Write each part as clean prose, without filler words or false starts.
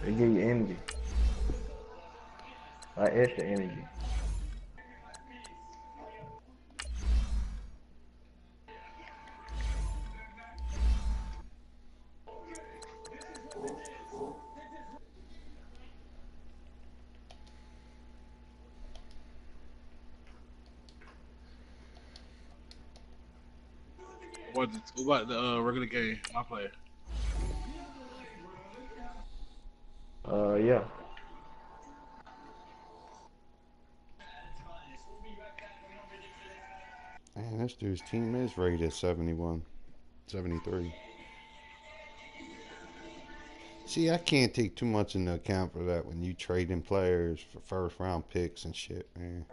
They give you energy. Like extra energy. What about the regular game? My player. Yeah. Man, this dude's team is rated 71, 73. See, I can't take too much into account for that when you trading players for first round picks and shit, man.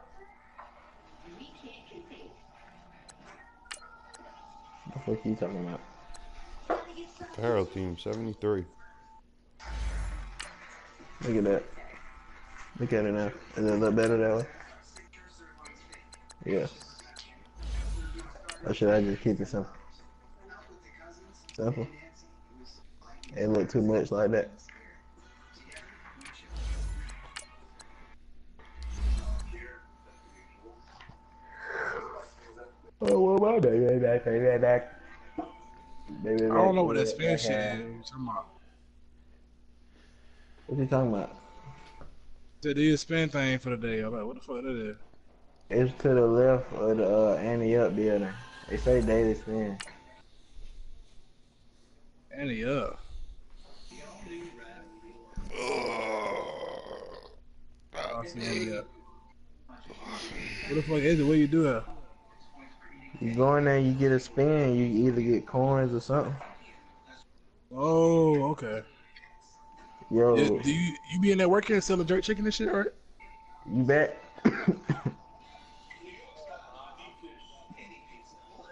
What the fuck you talking about? Apparel team 73. Look at that. Look at it now. Does it look better that way? Yeah. Or should I just keep it simple? Simple? It look too much like that. Oh, what about that? I don't know what that spin shit is. What you talking about? They did a spin thing for the day. I'm like, what the fuck that is? It's to the left of the Annie-Up building. They say daily spin. Annie-Up. I see Annie-Up. What the fuck is it? What you do that? You go in there, you get a spin, you either get coins or something. Oh, okay. Yo. Yeah, do you be in there working and selling jerk chicken and shit, right? You bet.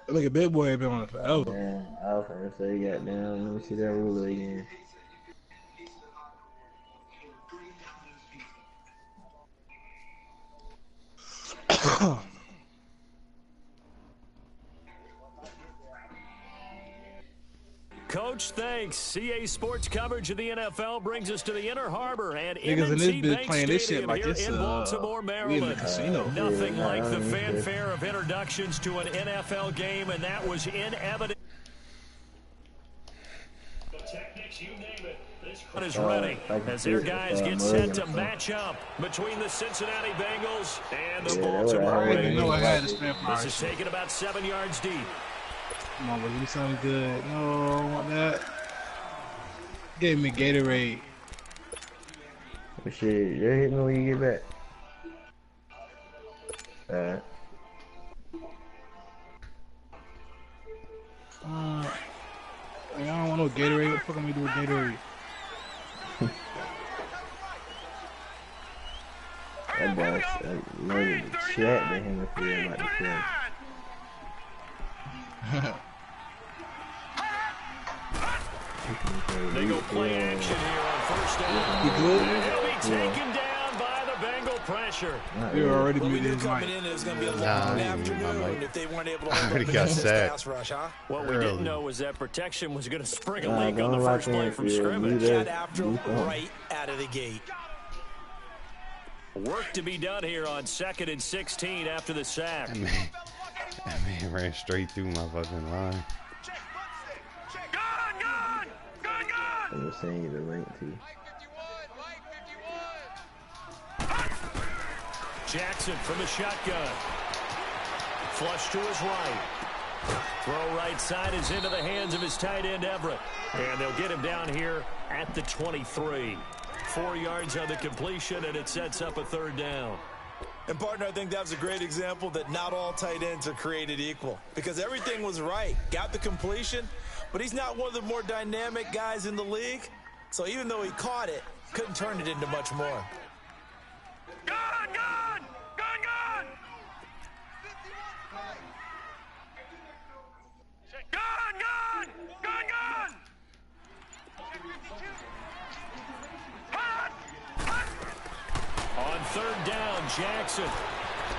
Look at Big Boy ain't been on it forever. Man, I was gonna say, goddamn, let me see that ruler again. Coach, thanks. CA Sports coverage of the NFL brings us to the Inner Harbor and niggas in this M&T bitch Bank playing this shit Stadium like here it's in Baltimore, Maryland. casino. Nothing like the fanfare of introductions to an NFL game, and that was in evidence. The techniques, you name it. This crowd is ready as their guys get set to match up between the Cincinnati Bengals and the Baltimore Ravens. This is taken about 7 yards deep. Come on, give me something good. No, I want that. Give me Gatorade. But shit, you're hitting me when you get back. I don't want no Gatorade. What the fuck am I doing with Gatorade? That boy loaded the chat to him if he about to play. They go play action here on first down. He good? He'll be taken down by the Bengal pressure. You're already muted his coming mic. in, it's going to be a long afternoon if they weren't able to hold already got sacked. rush, huh? What we didn't know was that protection was going to spring a leak on the first play from scrimmage. Got after him right out of the gate. Work to be done here on 2nd and 16 after the sack. That man ran straight through my fucking line. I'm just saying you the link too. Jackson from the shotgun. Flush to his right. Throw right side is into the hands of his tight end Everett. And they'll get him down here at the 23. 4 yards on the completion, and it sets up a third down. And, partner, I think that was a great example that not all tight ends are created equal. Because everything was right. Got the completion, but he's not one of the more dynamic guys in the league. So even though he caught it, couldn't turn it into much more. Gun! Gun! Gun! Gun! Gun! Gun! Gun! Gun! On third down, Jackson.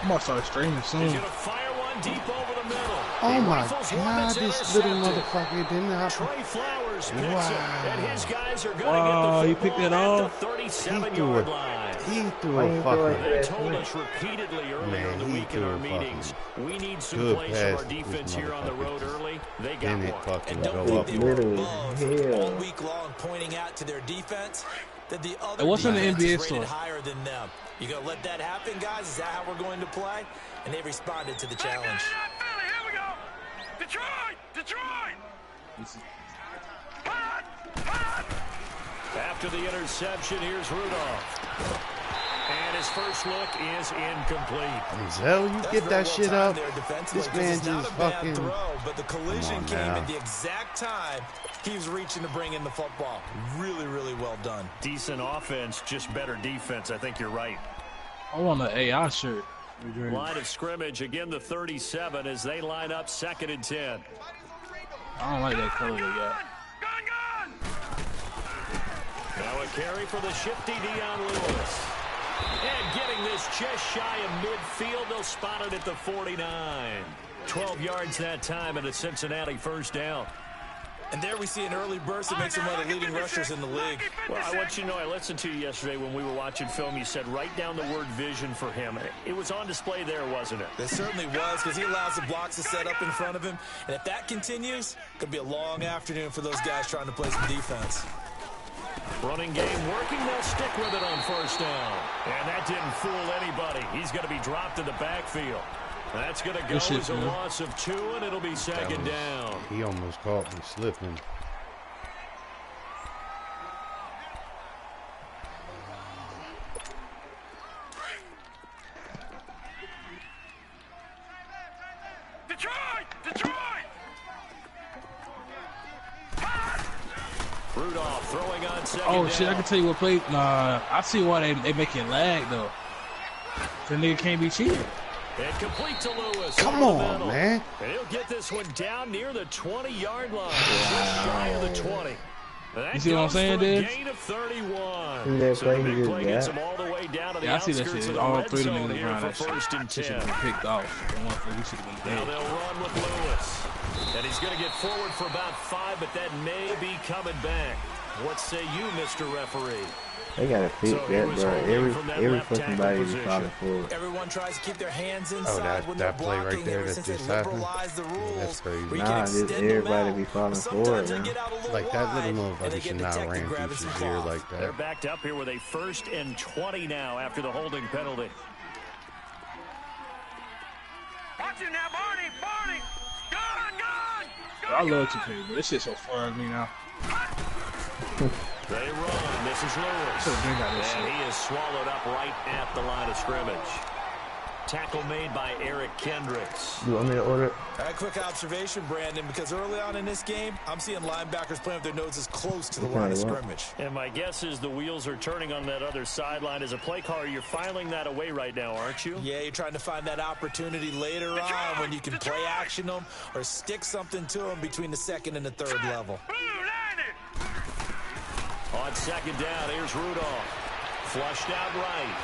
I'm gonna start streaming soon. He's going to fire one deep over the middle. Oh my God, this little motherfucker didn't have. Trey Flowers Rivers picks it, and his guys are going to Wow, get he the picked it football off. at the 37-yard line. He threw Why a you throw it fucking. They told us repeatedly earlier in the he week in threw our a meetings, we need some good plays from our pass to this defense here on the road motherfucker. early. They got Then it one. fucking And don't go think up. they were Literally, above hell. all week long pointing out to their defense that the other It wasn't the defense NBA is rated store. higher than them. You gonna let that happen, guys? Is that how we're going to play? And they responded to the challenge. Philly, here we go. Detroit! Detroit! Hot! Hot! After the interception, here's Rudolph. And his first look is incomplete. Denzel, you That's get that very well shit timed up. there defensively, This 'cause man it's not just a bad fucking. throw, but the collision on came now. at the exact time he was reaching to bring in the football. Really, really well done. Decent offense, just better defense. I think you're right. I want an AI shirt. Line of scrimmage, again the 37 as they line up 2nd and 10. I don't like that color they got. Gun, gun! Now a carry for the shifty Dion Lewis. And getting this just shy of midfield, they'll spot it at the 49. 12 yards that time and a Cincinnati first down. And there we see an early burst that makes him one of the leading rushers in the league. Well, I want you to know, I listened to you yesterday when we were watching film. You said write down the word vision for him. It was on display there, wasn't it? It certainly was, because he allows the blocks to set up in front of him. And if that continues, it could be a long afternoon for those guys trying to play some defense. Running game working. They'll stick with it on first down. And that didn't fool anybody. He's going to be dropped in the backfield. That's going to go as a loss of 2, and it'll be 2nd down. He almost caught me slipping. Detroit! Detroit! Rudolph throwing on 2nd Oh down. shit! I can tell you what play. Nah, I see why they make it lag though. The nigga can't be cheating. And complete to Lewis. Come over the on, middle. man. And he'll get this one down near the 20-yard line. Just shy of the 20. That You see what I'm goes saying, for a dude? gain of 31. See that So play the he big just play gets got? him all the way down to the Yeah, I see that outskirts shit. of the All red 3 of zone them here around for that 1st and shit. 10. Should have been picked off. He should have been Now dead. they'll run with Lewis. And he's going to get forward for about 5, but that may be coming back. What say you, Mr. Referee? They gotta fix So he that, was bro. holding from that Every left fucking tackle body be position. falling forward. Everyone tries to keep their hands inside when that they're play right blocking there ever that since they just happened. liberalized the rules. That's crazy. where you Nah, can just extend them everybody out. be falling Sometimes forward, they man. get out a little Like that wide, little and motherfucker they should get not detected ran through grabbing some some deer cloth. like They're that. backed up here with a 1st and 20 now after the holding penalty. Watch it now, Barney! Barney! Gun, gun! I love 2K, but this shit so far to me now. They run. This is Lewis. Should've been got this And shit. he is swallowed up right at the line of scrimmage. Tackle made by Eric Kendricks. You want me to order? A quick observation, Brandon, because early on in this game, I'm seeing linebackers playing with their noses close to the line of scrimmage. And my guess is the wheels are turning on that other sideline. As a play caller, you're filing that away right now, aren't you? Yeah, you're trying to find that opportunity later on when you can play action them or stick something to them between the 2nd and the 3rd level. Blue, landed! On 2nd down, here's Rudolph. Flushed out right.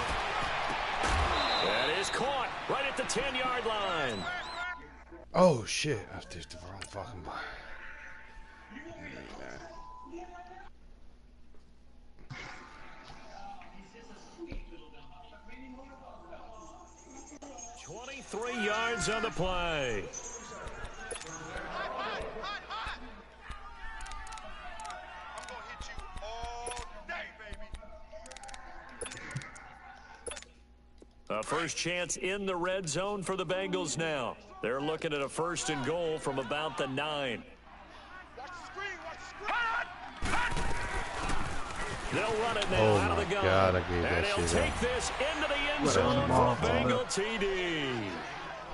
That is caught right at the 10-yard line. Oh shit! I did the wrong fucking button. 23 yards on the play. A first chance in the red zone for the Bengals now. They're looking at a 1st and goal from about the 9. They'll run it now Oh out of my the gun. God, I gave that and he'll shit take up. this into the end What zone a for a ball. Bengal TD.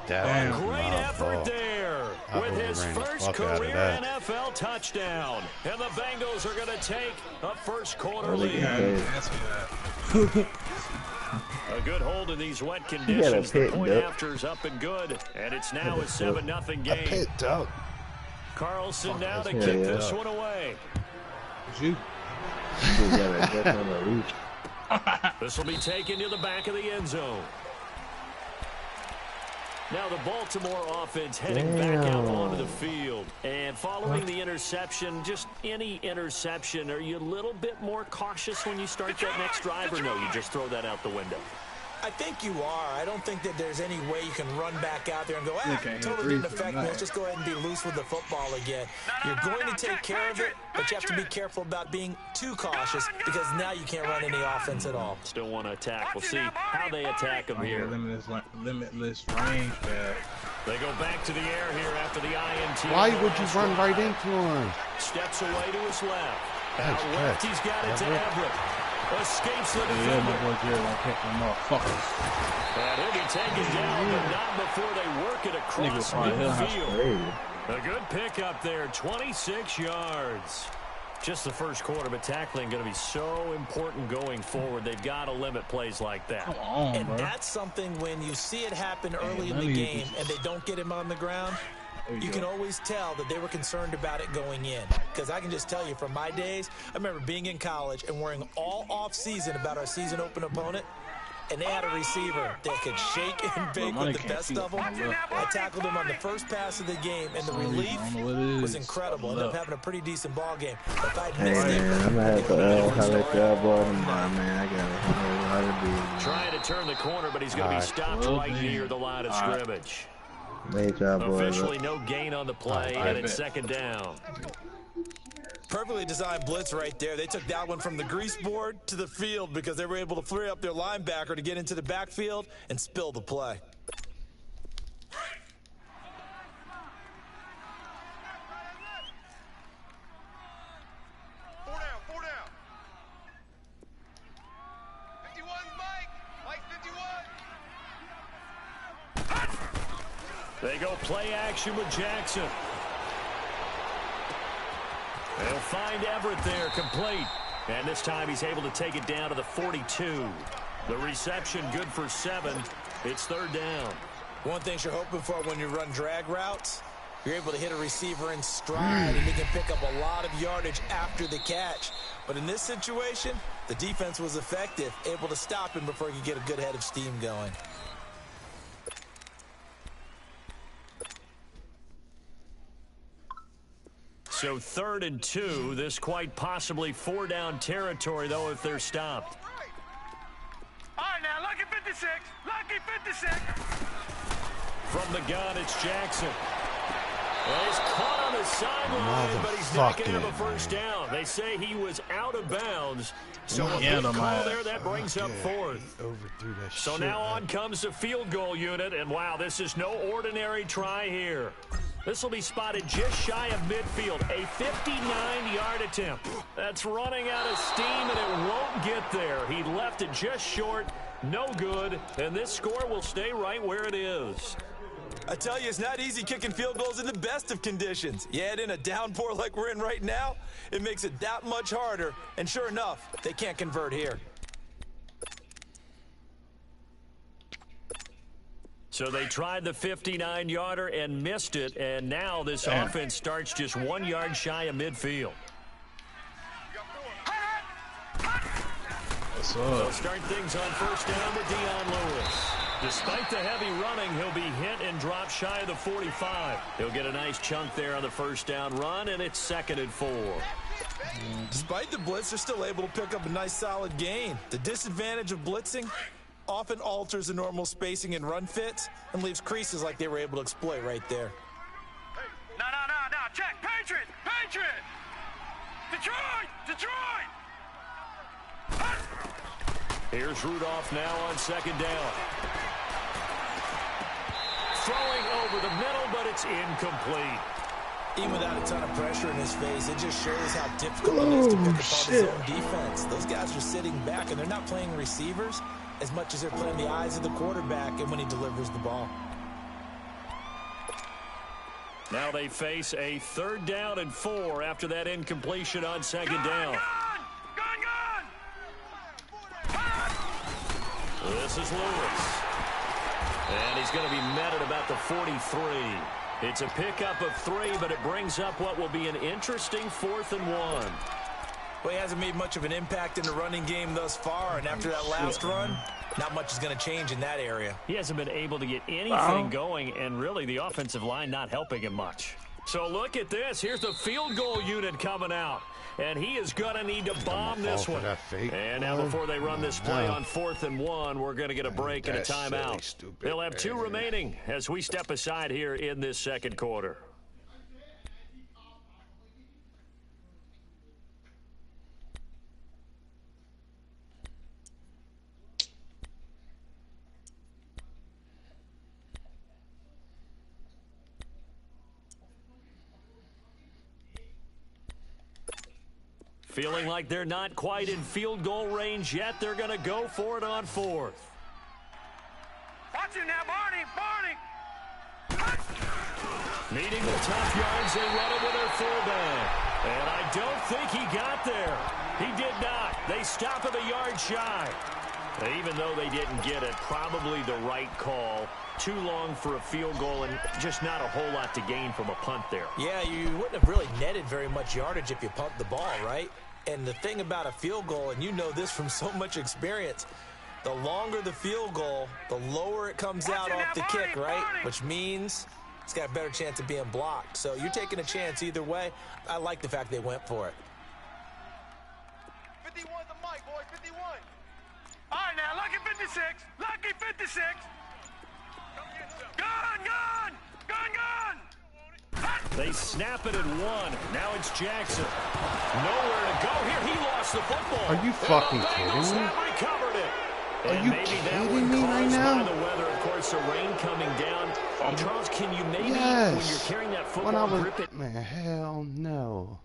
That was Great my effort fault. there I with his overran the first fuck out of career that. NFL touchdown. And the Bengals are going to take a first quarter Oh, they lead. can play. That's bad. A good hold in these wet got a conditions. The pick, point Duck. after is up and good. And it's now a 7-0 I game. picked up. Carlson now to Yeah, kick yeah. this one away. It's you. You just gotta adjust on the reach. This will be taken to the back of the end zone. Now the Baltimore offense heading back out onto the field. And following the interception, just any interception, are you a little bit more cautious when you start that next drive, or no, you just throw that out the window? I think you are. I don't think that there's any way you can run back out there and go, totally didn't affect me. Let's just go ahead and be loose with the football again. You're going to take care of it, but you have to be careful about being too cautious because now you can't run any offense at all. Still want to attack. We'll see how they attack them here. Limitless range back. They go back to the air here after the INT. Why would you run right into him? Steps away to his left. Out left, he's got it to Everett. Escapes the defender. Yeah, my boy Jerry won't catch them motherfuckers. And he'll be taken down, but not before they work it across midfield. A good pickup there, 26 yards. Just the first quarter, but tackling going to be so important going forward. They've got to limit plays like that. Come on, and bro. That's something when you see it happen early in the game and they don't get him on the ground, you can always tell that they were concerned about it going in. Because I can just tell you from my days, I remember being in college and worrying all off-season about our season open opponent. And they had a receiver that could shake and bake with the best of them. I tackled him on the first pass of the game, and the relief was incredible. Ended up having a pretty decent ball game. If I'd missed it, I'm gonna have to holler at y'all boy tomorrow, man. I gotta trying to turn the corner, but he's going to be stopped right near the line of scrimmage. Officially no gain on the play, and it's second down. perfectly designed blitz right there. They took that one from the grease board to the field because they were able to flare up their linebacker to get into the backfield and spill the play. Four down. 51's Mike. Mike 51. They go play action with Jackson. They'll find Everett there, complete. And this time he's able to take it down to the 42. The reception good for 7. It's third down. One thing you're hoping for when you run drag routes, you're able to hit a receiver in stride and he can pick up a lot of yardage after the catch. But in this situation, the defense was effective, able to stop him before he could get a good head of steam going. So 3rd and 2. This quite possibly 4-down territory, though, if they're stopped. All right, now, lucky 56. Lucky 56. From the gun, it's Jackson. Well, he's caught on the sideline, but he's not going to have a first down. They say he was out of bounds. So a big call there, that brings up 4th. So now on comes the field goal unit, and wow, this is no ordinary try here. This will be spotted just shy of midfield, a 59-yard attempt. That's running out of steam, and it won't get there. He left it just short, no good, and this score will stay right where it is. I tell you, it's not easy kicking field goals in the best of conditions. You add in a downpour like we're in right now, it makes it that much harder, and sure enough, they can't convert here. So they tried the 59-yarder and missed it, and now this offense starts just 1 yard shy of midfield. They'll start things on first down with Dion Lewis. Despite the heavy running, he'll be hit and drop shy of the 45. He'll get a nice chunk there on the first down run, and it's 2nd and 4. Despite the blitz, they're still able to pick up a nice solid gain. The disadvantage of blitzing often alters the normal spacing and run fits and leaves creases like they were able to exploit right there. No. Check. Patriot. Detroit. Here's Rudolph now on 2nd down. Throwing over the middle, but it's incomplete. Even without a ton of pressure in his face, it just shows how difficult it is to pick apart his own defense. Those guys are sitting back, and they're not playing receivers as much as they're playing the eyes of the quarterback and when he delivers the ball. Now they face a 3rd down and 4 after that incompletion on 2nd down. Gun! This is Lewis. And he's going to be met at about the 43. It's a pickup of 3, but it brings up what will be an interesting 4th and 1. Well, he hasn't made much of an impact in the running game thus far, and after that last run, not much is going to change in that area. He hasn't been able to get anything going, and really the offensive line not helping him much. So look at this. Here's the field goal unit coming out. And he is going to need to bomb this one. And now before they run this play on 4th and 1, we're going to get a break and a timeout. They'll have 2 remaining as we step aside here in this second quarter. Feeling like they're not quite in field goal range yet. They're going to go for it on 4th. Watch him now, Barney! Barney! Needing the tough yards, they run it with their fullback. And I don't think he got there. He did not. They stop him a yard shy. Even though they didn't get it, probably the right call. Too long for a field goal and just not a whole lot to gain from a punt there. Yeah, you wouldn't have really netted very much yardage if you pumped the ball, right? And the thing about a field goal, and you know this from so much experience, the longer the field goal, the lower it comes out off the kick, right? Which means it's got a better chance of being blocked. So you're taking a chance either way. I like the fact they went for it. 51 the mic, boy, 51. All right, now, lucky 56. Lucky 56. Gun, gun! Gun, gun! They snap it at 1. Now it's Jackson. Nowhere to go here. He lost the football. Are you fucking kidding me? Recovered it. Are you kidding me right now? By the weather, of course, the rain coming down. Charles, can you maybe, yes. when you're carrying that football, grip it? Man, hell no.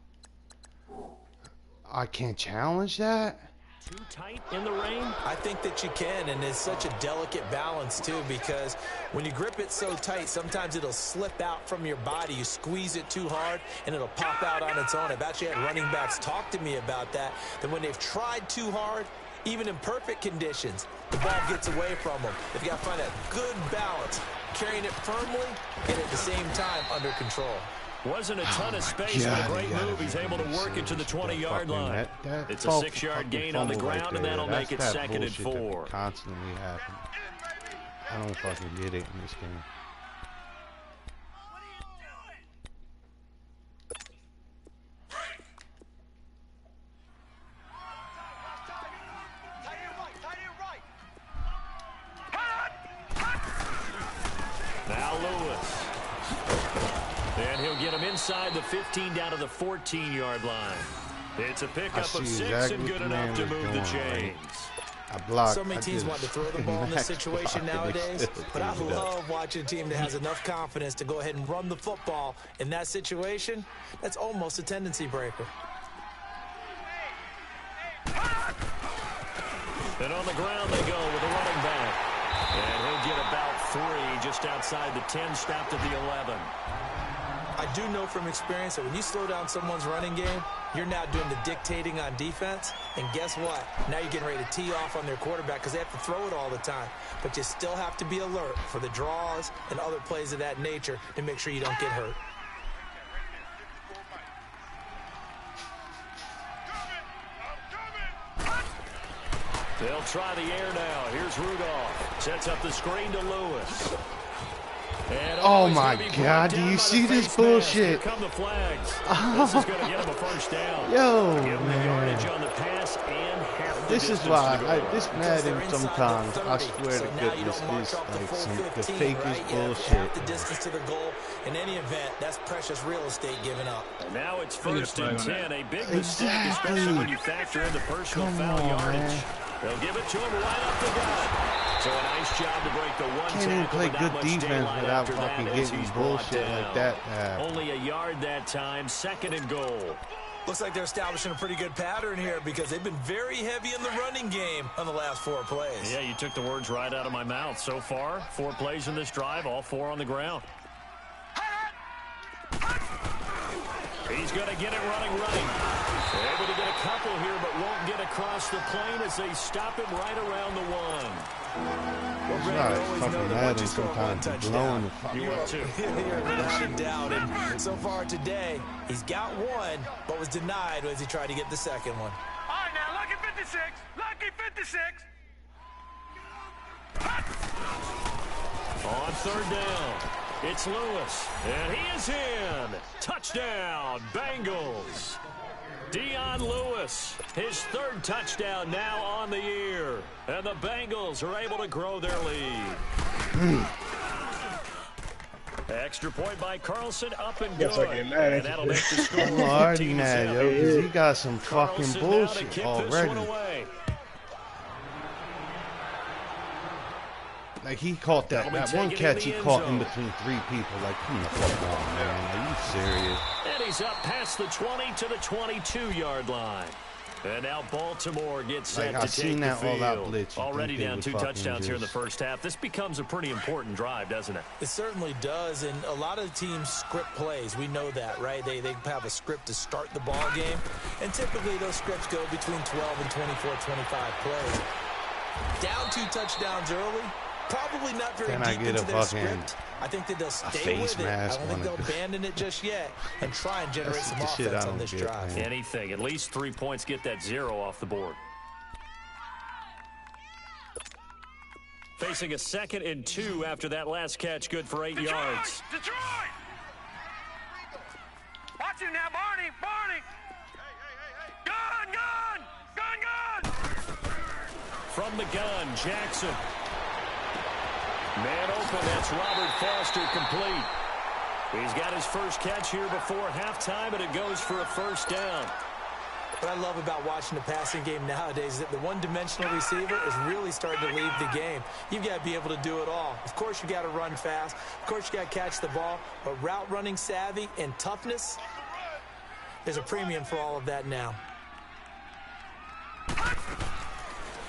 I can't challenge that. Too tight in the rain? I think that you can, and it's such a delicate balance, too, because when you grip it so tight, sometimes it'll slip out from your body. You squeeze it too hard, and it'll pop out on its own. I've actually had running backs talk to me about that when they've tried too hard, even in perfect conditions, the ball gets away from them. They've got to find a good balance, carrying it firmly and at the same time under control. Wasn't a ton of space, but a great move. He's able to work it to the 20-yard line. It's a 6-yard gain on the ground, and that'll make it 2nd and 4. Constantly happen. I don't fucking get it in this game. Now Lewis. And he'll get him inside the 15 down to the 14-yard line. It's a pickup of 6 and good enough to move the chains. I blocked. So many teams want to throw the ball in this situation nowadays, but I love watching a team that has enough confidence to go ahead and run the football. In that situation, that's almost a tendency breaker. And on the ground they go with the running back. And he'll get about 3 just outside the 10, stopped at the 11. I do know from experience that when you slow down someone's running game, you're now doing the dictating on defense. And guess what? Now you're getting ready to tee off on their quarterback because they have to throw it all the time. But you still have to be alert for the draws and other plays of that nature to make sure you don't get hurt. They'll try the air now. Here's Rudolph. Sets up the screen to Lewis. And oh my God, do you see this bullshit? Here come the flags. This is going to get him a first down. Yo, give him the man. yardage on the pass and half the This is distance why to go. this Madden sometimes, I swear to goodness, is like the fakest bullshit. The distance to the goal. In any event, that's precious real estate given up. And now it's 1st and 10. A big mistake, especially when you factor in the personal foul yardage. They'll give it to him right up the gut. So a nice job to break the one Can't even play good defense without fucking getting bullshit like that. Only a yard that time, 2nd and goal. Looks like they're establishing a pretty good pattern here because they've been very heavy in the running game on the last 4 plays. Yeah, you took the words right out of my mouth. So far, 4 plays in this drive, all 4 on the ground. He's going to get it running. Able to get a couple here, but won't get a across the plane as they stop him right around the one. It's not fucking Madden sometimes. Blowing the fuck You up. will too. You're rushing down, and so far today, he's got one, but was denied as he tried to get the second one. All right, now, lucky 56. Lucky 56. On third down, it's Lewis, and he is in. Touchdown, Bengals. Dion Lewis, his third touchdown now on the year. And the Bengals are able to grow their lead. Extra point by Carlson, up and good. Guess I get mad And at that'll you. make the score I'm already 13-7. mad, yo, because he got some fucking Carlson now to bullshit kick this already. one away. Like, he caught that That'll be one taken in catch the he end caught in zone. between three people. Like, come the fuck on, man. Are you serious? And he's up past the 20 to the 22-yard line. And now Baltimore gets set Like, to I seen take that the field. all-out blitz. You Already think they down would 2 fucking touchdowns here in the just- first half. This becomes a pretty important drive, doesn't it? It certainly does, and a lot of teams script plays. We know that, right? They have a script to start the ball game, and typically those scripts go between 12 and 24, 25 plays. Down 2 touchdowns early, probably not very Can I deep get into a their fucking script. I think that they'll stay face with it. I mask don't think on they'll it? abandon it just yet and try and generate That's some the shit I offense on don't this get, drive. man. Anything. At least 3 points. Get that 0 off the board. Facing a 2nd and 2 after that last catch. Good for 8 yards. Detroit! Watch him now, Barney! Barney! Gun! Gun! Gun! Gun! From the gun, Jackson. Man open, that's Robert Foster, complete. He's got his first catch here before halftime, and it goes for a first down. What I love about watching the passing game nowadays is that the one-dimensional receiver is really starting to leave the game. You've got to be able to do it all. Of course, you got to run fast. Of course, you got to catch the ball. But route running savvy and toughness, there's a premium for all of that now.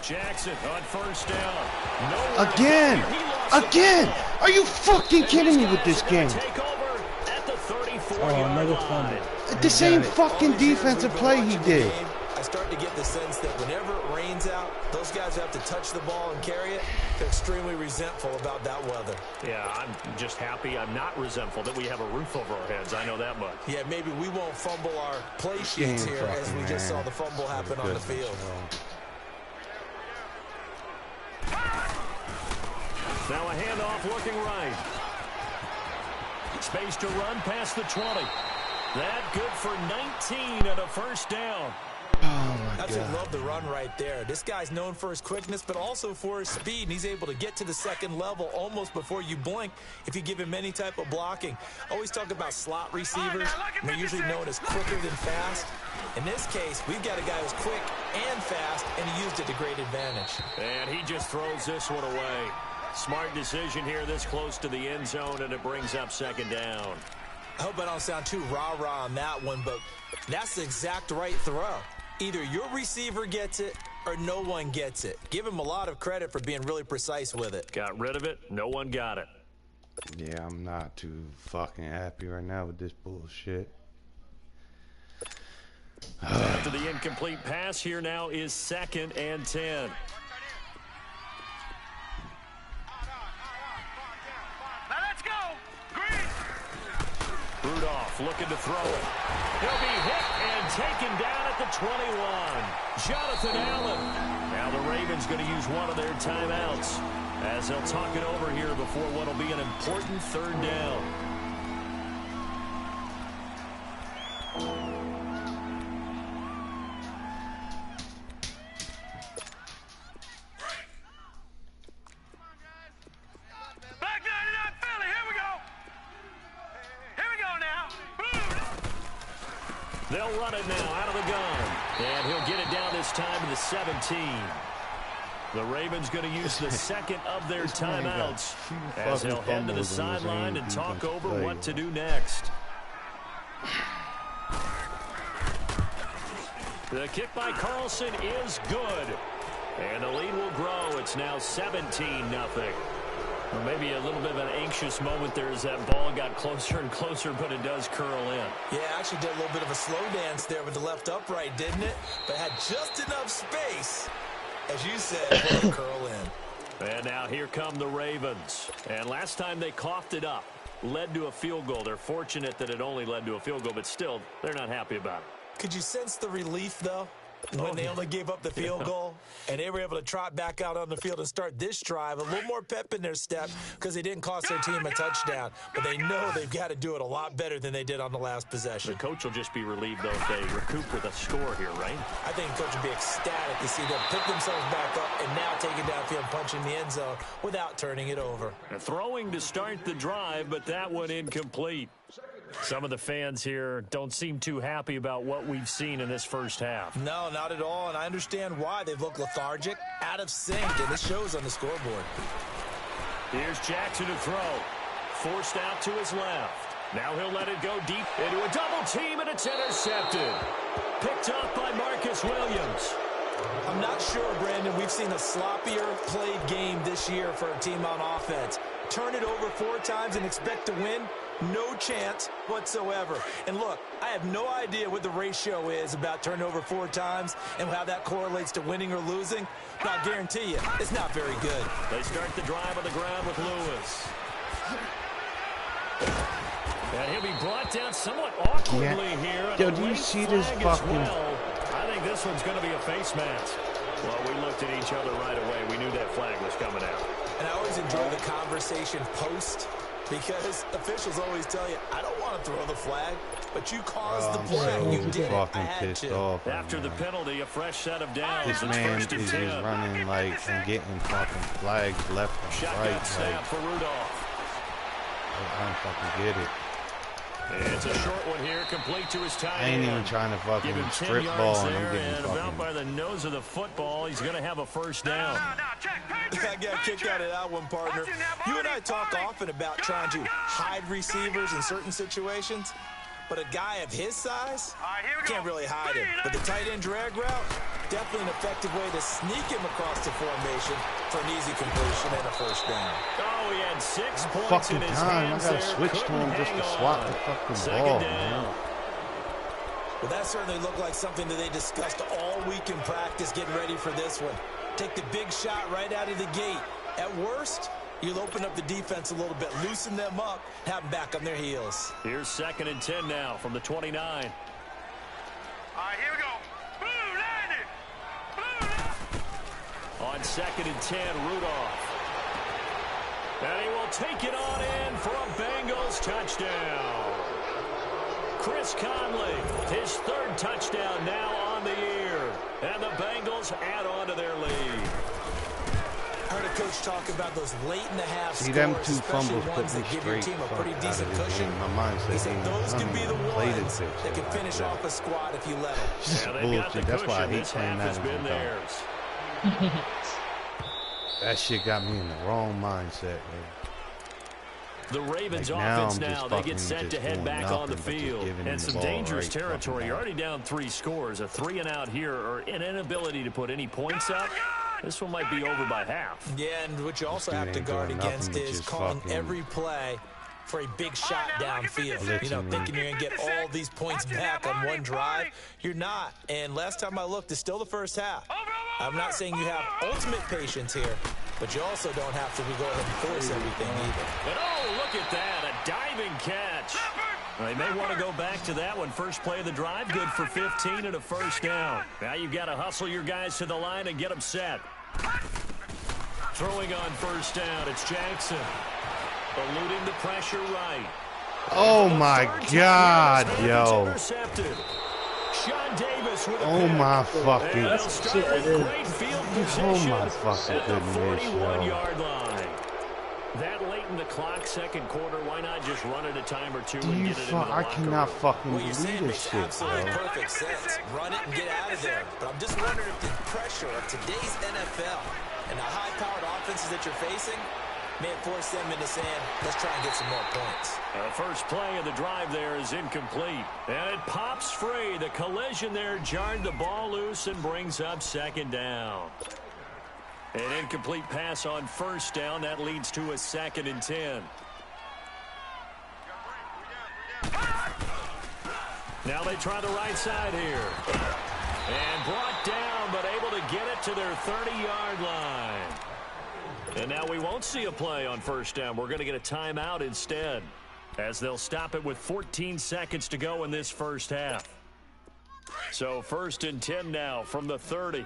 Jackson on first down. Again! Again! Are you fucking kidding me with this game? Take over at the 34 another fumble. The same fucking All these years defensive we've been play he watching the did. game, I start to get the sense that whenever it rains out, those guys who have to touch the ball and carry it, they're extremely resentful about that weather. Yeah, I'm just happy. I'm not resentful that we have a roof over our heads. I know that much. Yeah, maybe we won't fumble our play sheets Game here as we fucking just saw man. the fumble happen on the field. Now a handoff looking right. Space to run past the 20. That good for 19 and a first down. That's what I love the run right there. This guy's known for his quickness, but also for his speed, and he's able to get to the second level almost before you blink if you give him any type of blocking. Always talk about slot receivers, and they're usually known as quicker than fast. In this case, we've got a guy who's quick and fast, and he used it to great advantage. And he just throws this one away. Smart decision here this close to the end zone, and it brings up second down. I hope I don't sound too rah-rah on that one, but that's the exact right throw. Either your receiver gets it or no one gets it. Give him a lot of credit for being really precise with it. Got rid of it. No one got it. Yeah, I'm not too fucking happy right now with this bullshit. After the incomplete pass, here now is 2nd and 10. Now let's go! Green! Rudolph looking to throw it. He'll be hit and taken down at the 21. Jonathan Allen. Now the Ravens going to use one of their timeouts as they'll talk it over here before what will be an important third down. Back 99 Philly, here we go! Here we go now! Boom! They'll run it now out of the gun. And he'll get it down this time to the 17. The Ravens going to use the second of their man got timeouts two as fucking they'll head to the fumbles in his sideline hand and talk defensive over play. what to do next. The kick by Carlson is good. And the lead will grow. It's now 17-0. Well, maybe a little bit of an anxious moment there as that ball got closer and closer, but it does curl in. Yeah, actually did a little bit of a slow dance there with the left upright, didn't it? But had just enough space, as you said, for the curl in. And now here come the Ravens. And last time they coughed it up, led to a field goal. They're fortunate that it only led to a field goal, but still, they're not happy about it. Could you sense the relief, though, when they only gave up the field goal and they were able to trot back out on the field and start this drive? A little more pep in their step because they didn't cost their team a touchdown. But they know they've got to do it a lot better than they did on the last possession. The coach will just be relieved, though, if they recoup with a score here, right? I think the coach will be ecstatic to see them pick themselves back up and now take it downfield, punching the end zone without turning it over. And throwing to start the drive, but that one incomplete. Some of the fans here don't seem too happy about what we've seen in this first half. No, not at all, and I understand why. They've looked lethargic, out of sync, and it shows on the scoreboard. Here's Jackson to throw. Forced out to his left. Now he'll let it go deep into a double team, and it's intercepted. Picked up by Marcus Williams. I'm not sure, Brandon, we've seen a sloppier played game this year for a team on offense. Turn it over 4 times and expect to win? No chance whatsoever. And look, I have no idea what the ratio is about turnover 4 times and how that correlates to winning or losing. But I guarantee you, it's not very good. They start the drive on the ground with Lewis. And he'll be brought down somewhat awkwardly here. Yo, do you see this fucking... I think this one's going to be a face mask. Well, we looked at each other right away. We knew that flag was coming out. And I always enjoy the conversation post, because officials always tell you, I don't want to throw the flag, but you caused the play. You did it. I had to. After the penalty, a fresh set of downs. This man is just running like and getting fucking flags left and right. Shotgun snap for Rudolph. I don't fucking get it. It's a short one here, complete to his tight end. I ain't even trying to fucking strip ball, and I'm getting and fucking... about by the nose of the football, he's going to have a first down. I got kicked out of that one, partner. You and I talk often about trying to hide receivers in certain situations, but a guy of his size can't really hide him. But the tight end drag route, definitely an effective way to sneak him across the formation for an easy completion and a first down. Oh, he had 6 points in his hands. I gotta switch to him just to swat the fucking ball, man. Well, that certainly looked like something that they discussed all week in practice, getting ready for this one. Take the big shot right out of the gate. At worst, you'll open up the defense a little bit, loosen them up, have them back on their heels. Here's 2nd and 10 now from the 29. All right, here we go. On 2nd and 10, Rudolph. And he will take it on in for a Bengals touchdown. Chris Conley, his 3rd touchdown now on the year. And the Bengals add on to their lead. I heard a coach talk about those late in the half See, scores, them 2 especially fumbles ones put me that give your straight team a pretty out decent of this cushion. game. My mindset He said those could be the ones this that can finish off a squad if you let them. Yeah, bullshit. That's why I hate this playing half has that been theirs. That shit got me in the wrong mindset, man. The Ravens Like now, offense now, they get set to head doing back on the nothing but just field. giving And him some the ball dangerous right territory. fucking You're already down 3 scores. A 3 and out here, or an inability to put any points up. This one might be over by half. Yeah, and what you also This have to dude ain't guard doing against nothing but is just calling fucking every play for a big shot downfield. You know, Blitzing thinking you're going to get all these points back on one drive. You're not. And last time I looked, it's still the first half. I'm not saying you have ultimate patience here, but you also don't have to go ahead and force everything either. But oh, look at that, a diving catch. They may want to go back to that one. First play of the drive, good for 15 and a first down. Now you've got to hustle your guys to the line and get them set. Throwing on first down, it's Jackson. Eluding the pressure right. Oh my God, yo. Intercepted. Sean Davis with a Oh pick. my fucking. And they'll start with great field position Oh my fucking at the goodness, yo. 41-yard line. That late in the clock, second quarter, why not just run it a time or two and get it into the I locker cannot room? fucking What you're believe saying this makes shit, absolutely bro. perfect sense. Run it and get out of there. But I'm just wondering if the pressure of today's NFL and the high-powered offenses that you're facing may force them into saying, let's try and get some more points. The first play of the drive there is incomplete. And it pops free. The collision there jarred the ball loose and brings up second down. An incomplete pass on first down. That leads to a 2nd and 10. Now they try the right side here. And brought down, but able to get it to their 30-yard line. And now we won't see a play on first down. We're going to get a timeout instead, as they'll stop it with 14 seconds to go in this first half. So 1st and 10 now from the 30.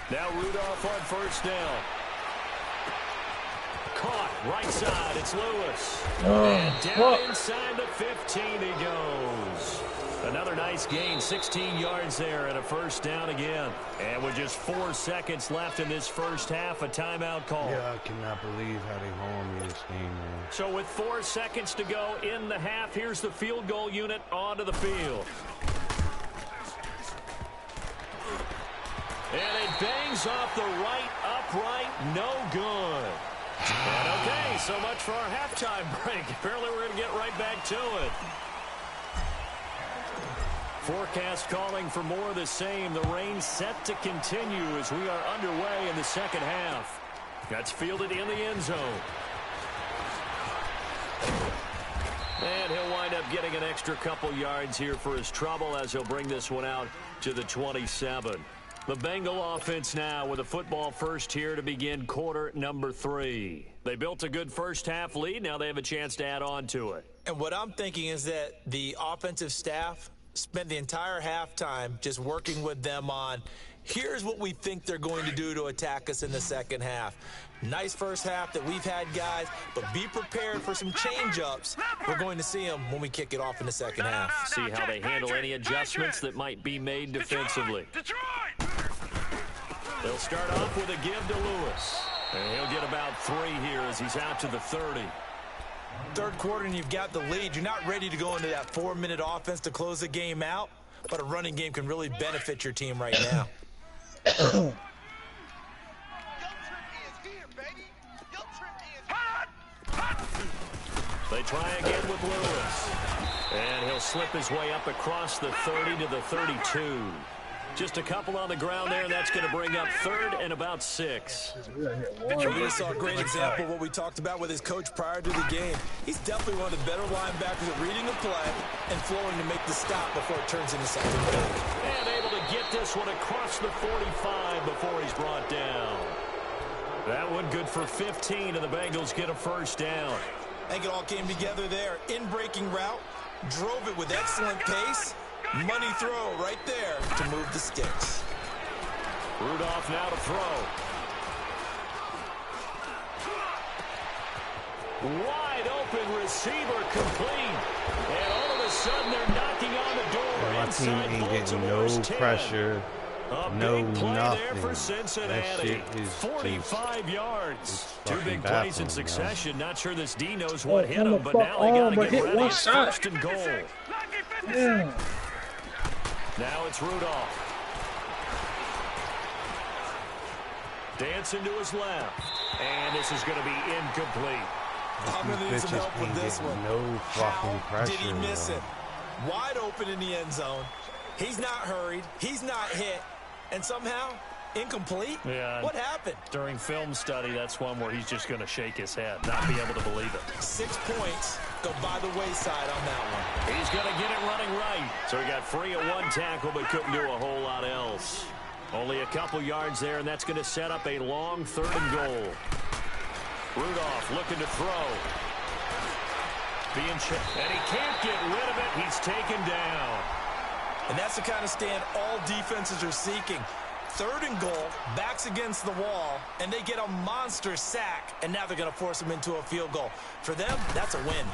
Now Rudolph on first down. Caught right side. It's Lewis. And down inside the 15 he goes. Another nice gain, 16 yards there, and a first down again. And with just 4 seconds left in this first half, a timeout call. Yeah, I cannot believe how they harmed me this game, man. So with 4 seconds to go in the half, here's the field goal unit onto the field. And it bangs off the right upright, no good. And okay, so much for our halftime break. Apparently we're going to get right back to it. Forecast calling for more of the same. The rain set to continue as we are underway in the second half. That's fielded in the end zone. And he'll wind up getting an extra couple yards here for his trouble as he'll bring this one out to the 27. The Bengal offense now with a football first here to begin quarter number 3. They built a good first half lead. Now they have a chance to add on to it. And what I'm thinking is that the offensive staff spent the entire halftime just working with them on, here's what we think they're going to do to attack us in the second half. Nice first half that we've had, guys, but be prepared for some change-ups. We're going to see them when we kick it off in the second half. See how they handle any adjustments that might be made defensively. They'll start off with a give to Lewis. And he'll get about 3 here as he's out to the 30. Third quarter and you've got the lead. You're not ready to go into that 4-minute offense to close the game out, but a running game can really benefit your team right now. They try again with Lewis. And he'll slip his way up across the 30 to the 32. Just a couple on the ground there, and that's going to bring up 3rd and about 6. We saw a great example of what we talked about with his coach prior to the game. He's definitely one of the better linebackers at reading the play and flowing to make the stop before it turns into something big. And able to get this one across the 45 before he's brought down. That one good for 15, and the Bengals get a first down. I think it all came together there. In-breaking route, drove it with excellent pace. Money throw right there to move the sticks. Rudolph now to throw. Wide open receiver complete. And all of a sudden they're knocking on the door. My team ain't getting no pressure, no nothing. For Cincinnati. That shit is 45 yards. 2 big baffling, plays in succession. man. Not sure this D knows what hit him, but now they got to get ready. It's 1st and goal. Yeah. Now it's Rudolph. Dancing to his left. And this is going to be incomplete. I'm going to need some help with this one. No fucking How did he pressure, miss bro. it? Wide open in the end zone. He's not hurried. He's not hit. And somehow, incomplete? Yeah. What happened? During film study, that's one where he's just going to shake his head, not be able to believe it. 6 points go by the wayside on that one. He's going to get it running right. So he got free of 1 tackle, but couldn't do a whole lot else. Only a couple yards there, and that's going to set up a long 3rd and goal. Rudolph looking to throw. And he can't get rid of it. He's taken down. And that's the kind of stand all defenses are seeking. 3rd and goal, backs against the wall, and they get a monster sack, and now they're going to force them into a field goal. For them, that's a win.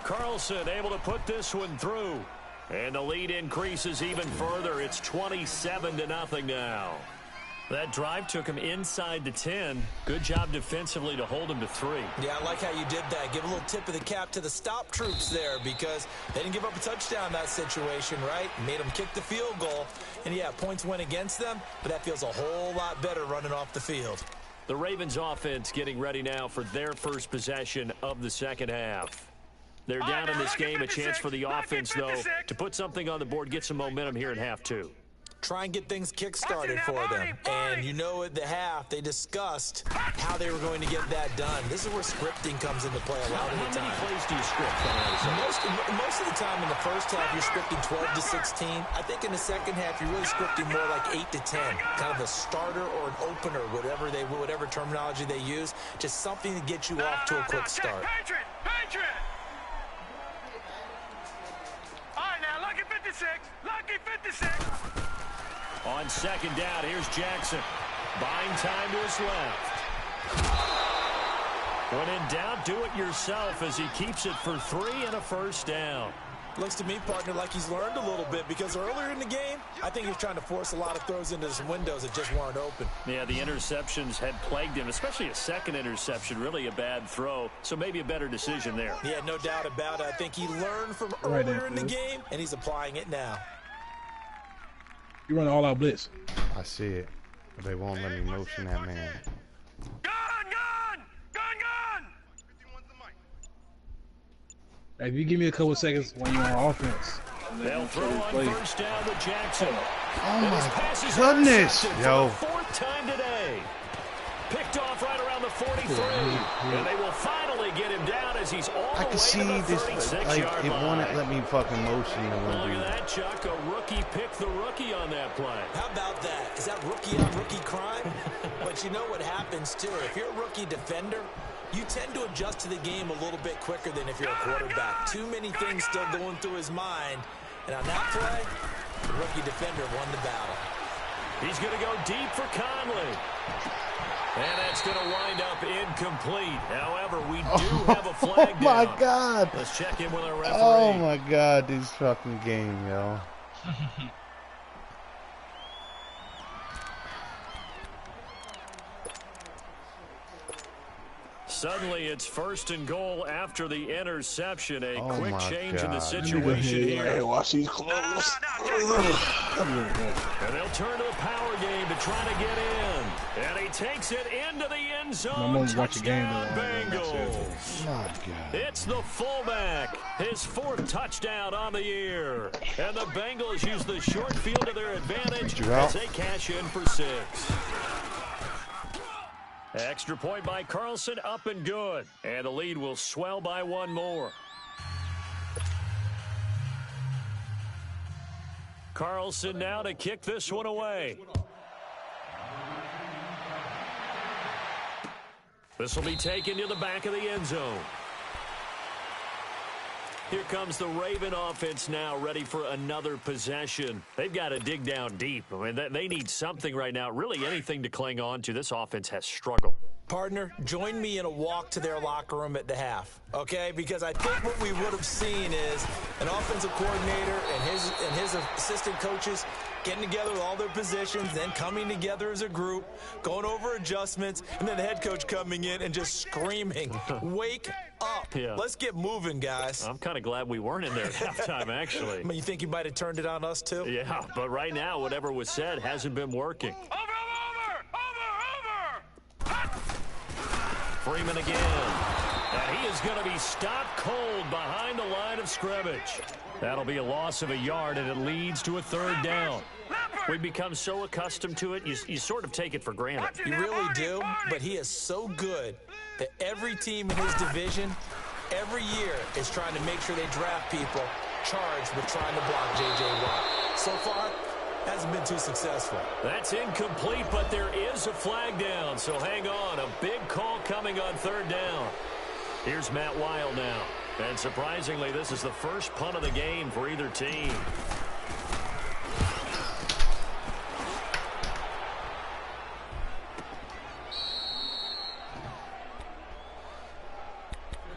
Carlson able to put this one through. And the lead increases even further. It's 27-0 now. That drive took him inside the 10. Good job defensively to hold him to 3. Yeah, I like how you did that. Give a little tip of the cap to the stop troops there because they didn't give up a touchdown in that situation, right? Made them kick the field goal. And, yeah, points went against them, but that feels a whole lot better running off the field. The Ravens offense getting ready now for their first possession of the second half. They're down in this game. A chance for the offense, though, to put something on the board, get some momentum here in half two. Try and get things kick-started for them. And you know at the half, they discussed how they were going to get that done. This is where scripting comes into play a lot of the time. How many plays do you script? Most of the time in the first half, you're scripting 12 to 16. I think in the second half, you're really scripting more like 8 to 10. Kind of a starter or an opener, whatever terminology they use. Just something to get you off to a quick start. Patriot! All right, now, lucky 56. Lucky 56. On second down, here's Jackson. Buying time to his left. When in doubt, do it yourself as he keeps it for 3 and a first down. Looks to me, partner, like he's learned a little bit because earlier in the game, I think he was trying to force a lot of throws into some windows that just weren't open. Yeah, the interceptions had plagued him, especially a second interception, really a bad throw. So maybe a better decision there. Yeah, no doubt about it. I think he learned from earlier in the game, and he's applying it now. You run all out blitz. I see it. But they won't let me motion that man. Gun! If you give me a couple seconds when you're on offense. They'll throw on first down to Jackson. Oh my goodness, yo. Fourth time today. Picked off right around the 43. And they will finally get him down as he's all the way to the 36-yard line. It won't let me fucking motion the one Look dude. at that, Chuck. A rookie picked the rookie on that play. How about that? Is that rookie-on-rookie crime? But you know what happens, too. If you're a rookie defender, you tend to adjust to the game a little bit quicker than if you're a quarterback. Too many things still going through his mind. And on that play, the rookie defender won the battle. He's going to go deep for Conley. And that's going to wind up incomplete. However, we do have a flag down. Oh, my God. Let's check in with our referee. Oh, my God. This fucking game, yo. Suddenly, it's first and goal after the interception. A Oh quick my change in the God. situation here. Hey, watch these clothes. And they'll turn to the power game to try to get in. And he takes it into the end zone. My mom's watching game Touchdown, though. Bengals. My God. It's the fullback, his 4th touchdown on the year. And the Bengals use the short field to their advantage as they cash in for 6. Extra point by Carlson, up and good. And the lead will swell by 1 more. Carlson now to kick this one away. This will be taken to the back of the end zone. Here comes the Raven offense now, ready for another possession. They've got to dig down deep. I mean, they need something right now, really anything to cling on to. This offense has struggled. Partner, join me in a walk to their locker room at the half, okay? Because I think what we would have seen is an offensive coordinator and his assistant coaches getting together with all their positions, then coming together as a group, going over adjustments, and then the head coach coming in and just screaming, wake up. Yeah. Let's get moving, guys. I'm kind of glad we weren't in there at halftime, actually. I mean, you think you might have turned it on us, too? Yeah, but right now, whatever was said hasn't been working. Over! Freeman again. And he is going to be stopped cold behind the line of scrimmage. That'll be a loss of a yard, and it leads to a 3rd down. We've become so accustomed to it, you sort of take it for granted. You really do, but he is so good that every team in his division, every year, is trying to make sure they draft people charged with trying to block J.J. Watt. So far, hasn't been too successful. That's incomplete, but there is a flag down, so hang on. A big call coming on 3rd down. Here's Matt Wild now. And surprisingly, this is the first punt of the game for either team.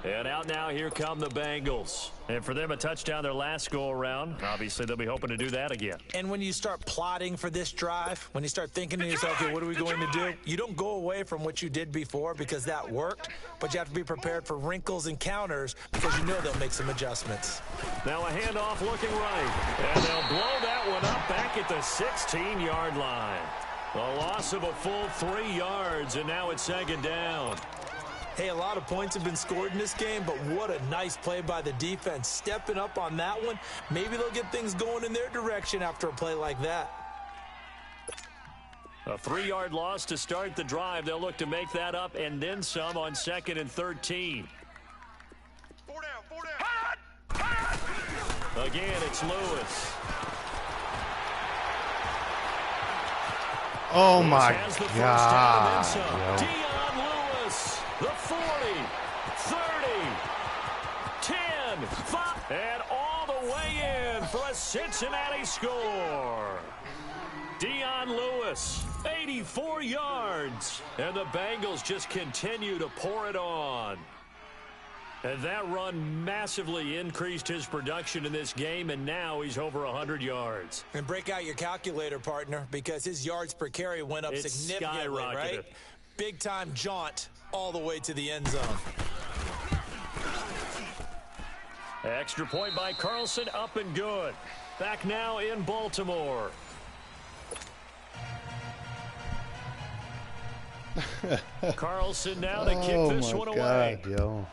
And out now, here come the Bengals. And for them, a touchdown their last go-around. Obviously, they'll be hoping to do that again. And when you start plotting for this drive, when you start thinking to yourself, okay, what are we going to do? You don't go away from what you did before because that worked, but you have to be prepared for wrinkles and counters because you know they'll make some adjustments. Now a handoff looking right. And they'll blow that one up back at the 16-yard line. A loss of a full 3 yards, and now it's 2nd down. Hey, a lot of points have been scored in this game, but what a nice play by the defense. Stepping up on that one. Maybe they'll get things going in their direction after a play like that. A 3-yard loss to start the drive. They'll look to make that up and then some on 2nd and 13. 4 down. Again, it's Lewis. Oh Lewis my has the first God. down and then some. Yo. Dion Lewis, the 40, 30, 10, 5, and all the way in for a Cincinnati score. Dion Lewis, 84 yards, and the Bengals just continue to pour it on. And that run massively increased his production in this game, and now he's over 100 yards. And break out your calculator, partner, because his yards per carry went up significantly, right? Big-time jaunt all the way to the end zone. Extra point by Carlson, up and good. Back now in Baltimore. Carlson now to kick this one away. God, yo.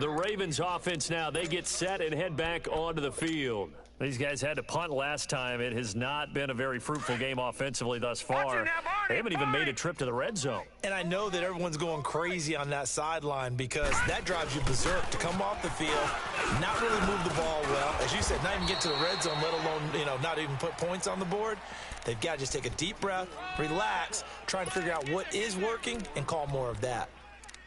The Ravens offense now, they get set and head back onto the field. These guys had to punt last time. It has not been a very fruitful game offensively thus far. They haven't even made a trip to the red zone. And I know that everyone's going crazy on that sideline because that drives you berserk to come off the field, not really move the ball well. As you said, not even get to the red zone, let alone, not even put points on the board. They've got to just take a deep breath, relax, try and figure out what is working and call more of that.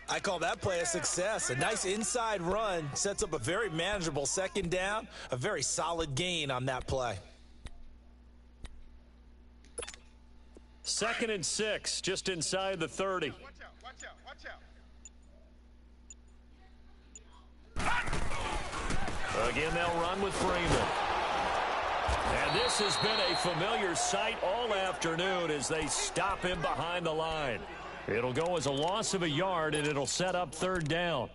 I call that play a success. A nice inside run sets up a very manageable 2nd down, a very solid gain on that play. 2nd and 6, just inside the 30. Watch out. Again, they'll run with Freeman. And this has been a familiar sight all afternoon as they stop him behind the line. It'll go as a loss of a yard, and it'll set up 3rd down.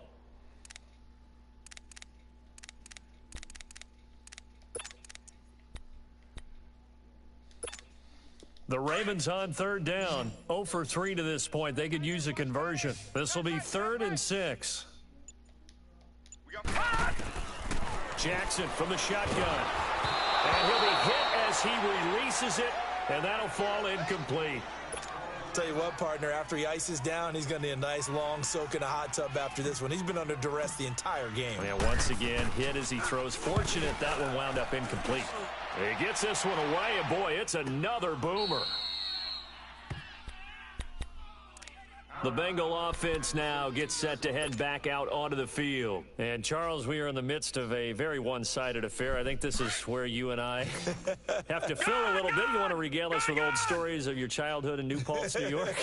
The Ravens on 3rd down. 0 for 3 to this point. They could use a conversion. This will be 3rd and 6. Jackson from the shotgun. And he'll be hit as he releases it, and that'll fall incomplete. Tell you what, partner, after he ices down, he's going to need a nice long soak in a hot tub after this one. He's been under duress the entire game. And once again, hit as he throws. Fortunate that one wound up incomplete. He gets this one away, and boy, it's another boomer. The Bengal offense now gets set to head back out onto the field. And, Charles, we are in the midst of a very one-sided affair. I think this is where you and I have to fill a little bit. You want to regale us with old stories of your childhood in New Paltz, New York?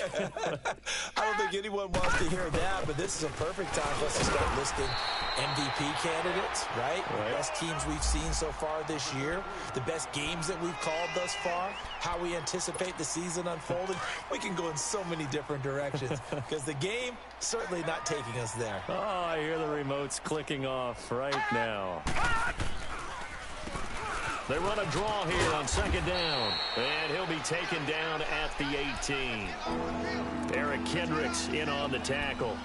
I don't think anyone wants to hear that, but this is a perfect time for us to start listing MVP candidates, right? The best teams we've seen so far this year, the best games that we've called thus far, how we anticipate the season unfolding. We can go in so many different directions because the game certainly not taking us there. Oh, I hear the remotes clicking off right now. They run a draw here on 2nd down, and he'll be taken down at the 18. Eric Kendricks in on the tackle.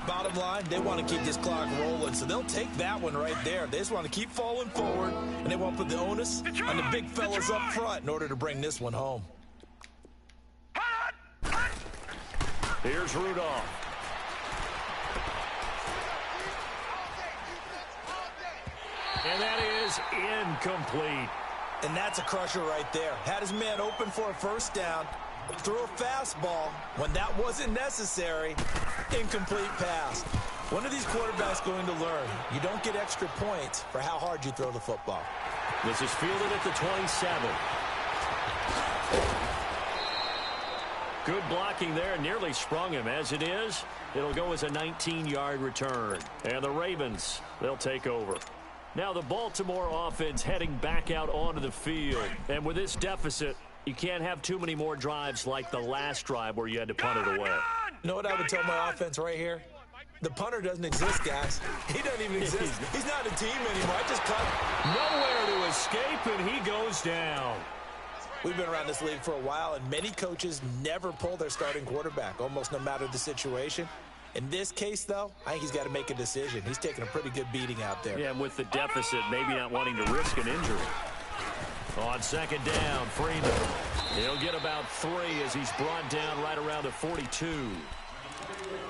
Bottom line, they want to keep this clock rolling, so they'll take that one right there. They just want to keep falling forward, and they want to put the onus on the big fellas up front in order to bring this one home. Here's Rudolph. And that is incomplete. And that's a crusher right there. Had his man open for a 1st down. Threw a fastball when that wasn't necessary. Incomplete pass. When are these quarterbacks going to learn? You don't get extra points for how hard you throw the football. This is fielded at the 27. Good blocking there, nearly sprung him. As it is, it'll go as a 19-yard return. And the Ravens, they'll take over. Now the Baltimore offense heading back out onto the field. And with this deficit, you can't have too many more drives like the last drive where you had to punt it away. You know what I would tell my offense right here? The punter doesn't exist, guys. He doesn't even exist. He's not a team anymore. I just cut. Nowhere to escape, and he goes down. We've been around this league for a while, and many coaches never pull their starting quarterback, almost no matter the situation. In this case, though, I think he's got to make a decision. He's taking a pretty good beating out there. Yeah, and with the deficit, maybe not wanting to risk an injury. On second down, Freeman. He'll get about 3 as he's brought down right around the 42.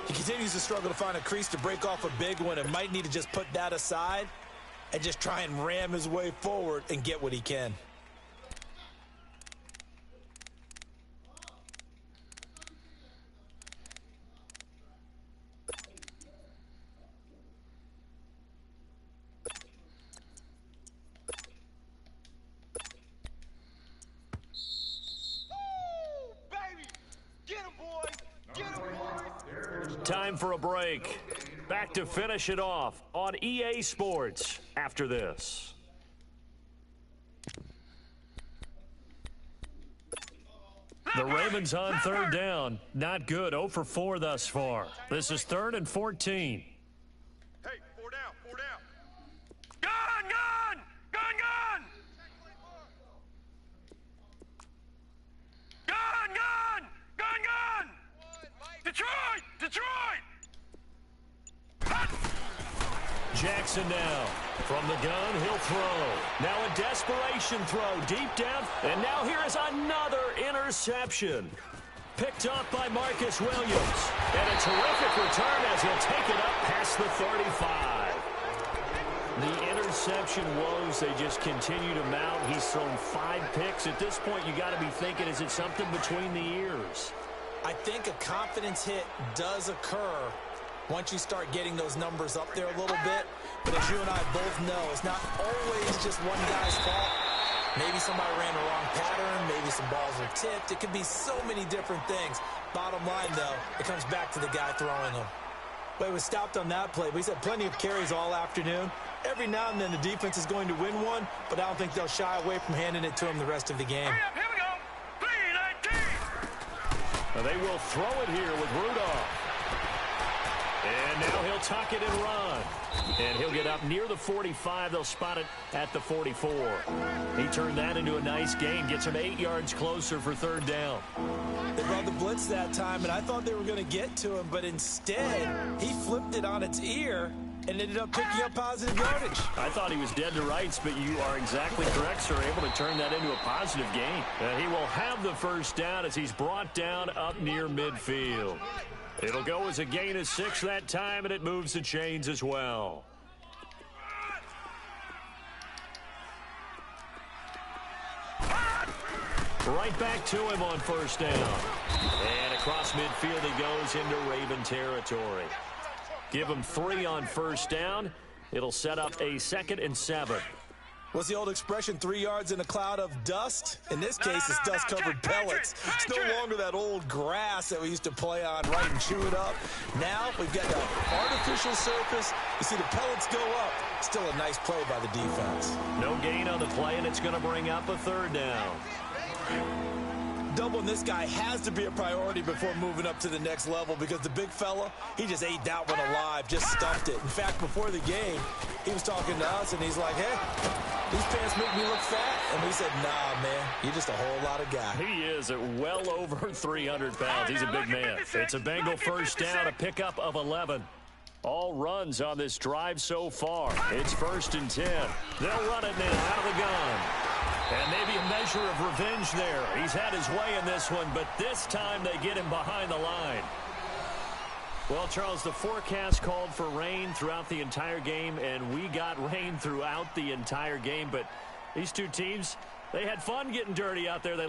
He continues to struggle to find a crease to break off a big one and might need to just put that aside and just try and ram his way forward and get what he can. Time for a break. Back to finish it off on EA Sports after this. The Ravens on third down. Not good. 0 for 4 thus far. This is 3rd and 14. Hey, 4 down, 4 down. Gun, gun! Gun, gun! Gun, gun! Gun, gun! Detroit! Detroit! Jackson now. From the gun, he'll throw. Now a desperation throw deep down. And now here is another interception. Picked up by Marcus Williams. And a terrific return as he'll take it up past the 35. The interception woes, they just continue to mount. He's thrown 5 picks. At this point, you got to be thinking, is it something between the ears? I think a confidence hit does occur once you start getting those numbers up there a little bit. But as you and I both know, it's not always just one guy's fault. Maybe somebody ran the wrong pattern. Maybe some balls are tipped. It could be so many different things. Bottom line, though, it comes back to the guy throwing them. But he was stopped on that play. But he's had plenty of carries all afternoon. Every now and then the defense is going to win one, but I don't think they'll shy away from handing it to him the rest of the game. Hurry up, here we go. 3-19. Now they will throw it here with Rudolph. And now he'll tuck it and run. And he'll get up near the 45. They'll spot it at the 44. He turned that into a nice gain. Gets him 8 yards closer for 3rd down. They brought the blitz that time, and I thought they were going to get to him, but instead he flipped it on its ear and ended up picking up positive yardage. I thought he was dead to rights, but you are exactly correct, sir. Able to turn that into a positive gain. And he will have the 1st down as he's brought down up near midfield. It'll go as a gain of 6 that time, and it moves the chains as well. Right back to him on 1st down. And across midfield he goes into Raven territory. Give him 3 on 1st down. It'll set up a 2nd and 7. What's the old expression, 3 yards in a cloud of dust? In this case, it's dust-covered pellets. It's no longer that old grass that we used to play on, right, and chew it up. Now we've got the artificial surface. You see the pellets go up. Still a nice play by the defense. No gain on the play, and it's going to bring up a 3rd down. Doubling this guy has to be a priority before moving up to the next level because the big fella, he just ate that one alive, just stuffed it. In fact, before the game, he was talking to us, and he's like, hey, these pants make me look fat. And we said, nah, man, you're just a whole lot of guy. He is at well over 300 pounds. He's a big man. It's a Bengal 1st down, a pickup of 11. All runs on this drive so far. It's 1st and 10. They'll run it now out of the gun. And maybe a measure of revenge there. He's had his way in this one, but this time they get him behind the line. Well, Charles, the forecast called for rain throughout the entire game, and we got rain throughout the entire game. But these two teams, they had fun getting dirty out there. They